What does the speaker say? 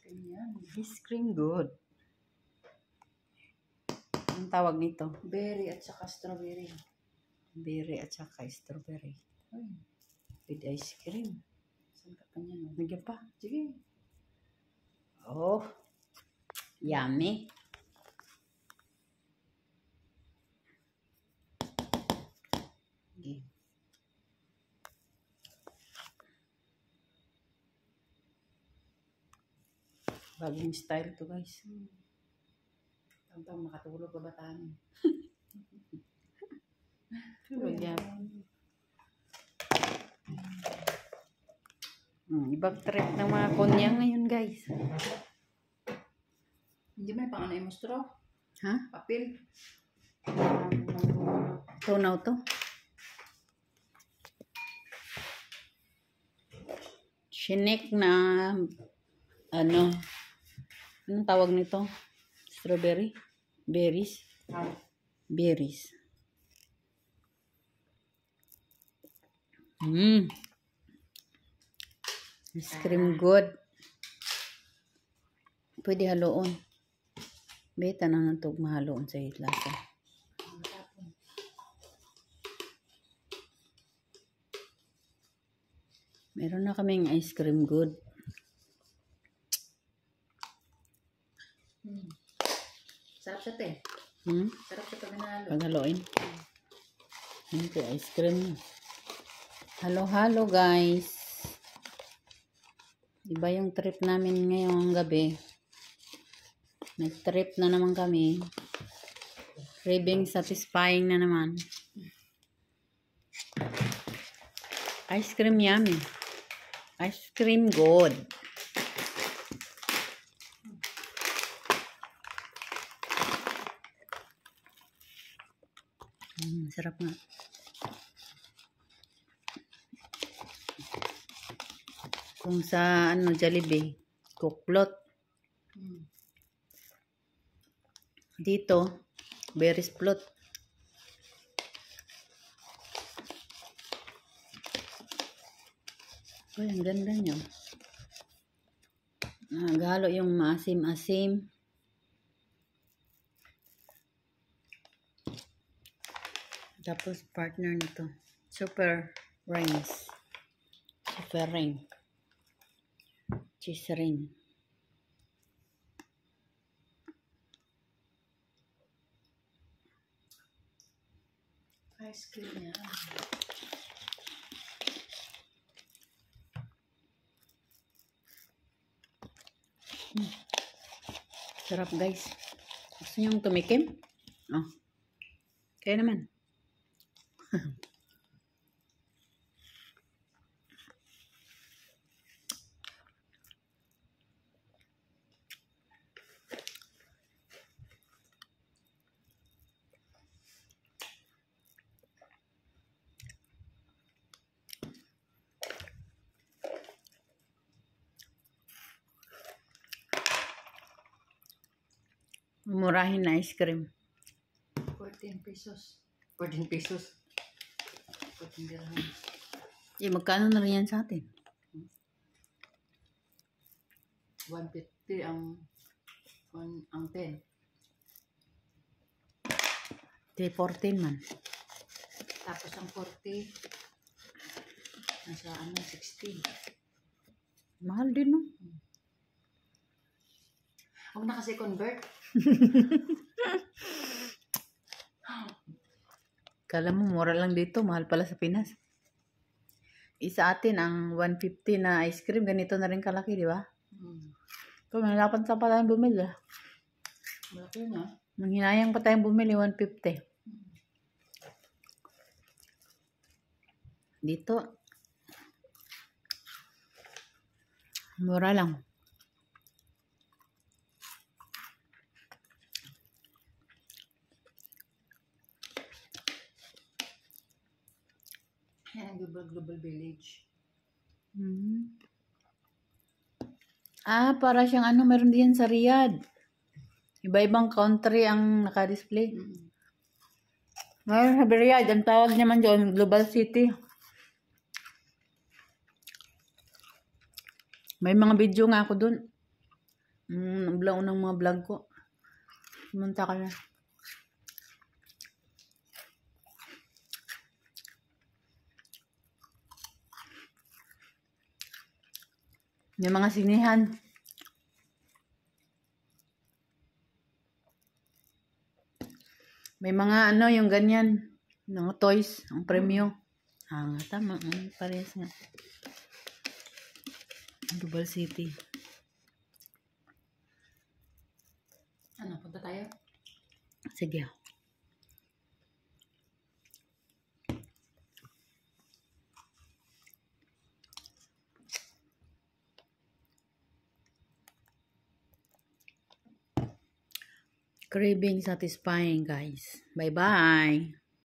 cream yan. Ice cream good. Ang tawag nito? Berry at saka strawberry. Berry at saka strawberry. Ay, With ice cream. saan ka pa niyan? Nagyan pa. Sige. Oh. Yummy. Okay. Bagong style to guys. Tantang makatulog kabataan. Tulog yan. Ibang trip ng mga kunyang ngayon guys. Hindi man pang anay mo straw. Ha? Papel. Tunaw to. Shinik na ano? Anong tawag nito? Strawberry? Berries? Berries. Ice cream good. Pwede haloon. Beta na nantog mahaloon sa lasa. Meron na kaming ice cream good. Sarap siya te. Sarap siya pag nanalo. Paghaloin. Ito ice cream. Halo-halo guys. Iba yung trip namin ngayong gabi. Nag-trip na naman kami. Craving satisfying na naman. Ice cream yummy. Ice cream good. Sarap nga. Kung sa ano Jollibee, Cookplot. Dito, berries plot. Ay, ang ganda niyo. Naghalo yung maasim-asim. Tapos partner nito. Super Rains. Super Rain. Cheese ring. Ice cream yan. Sarap guys. Gusto niyong tumikim? Oh. Kaya naman. Murahin na ice cream. 14 pesos. 14 pesos. 14 dirhams. Magkano na rin yan sa atin? 150 ang 10. 314 man. Tapos ang 40 nasa 16. Mahal din no? Huwag na kasi convert. Kala mo mura lang dito, mahal pala sa Pinas. Isa atin ang 150 na ice cream, ganito na rin kalaki, di ba? Kung mahirapan sa pa tayong bumili. Malaki na. Manghinayang pa tayong bumili, 150. Dito, mura lang. Yan ang global village. Para siyang ano, meron din sa Riyadh. Iba-ibang country ang naka-display. Ngayon sa Riyadh, ang tawag naman doon, Global City. May mga video nga ako doon. Unang mga vlog ko. Pumunta ka na. May mga sinihan. May mga ano, yung ganyan. Mga toys, ang premyo. Tama. Parehas nga. Duval City. Ano, punta tayo? Sige. Craving satisfying, guys. Bye-bye.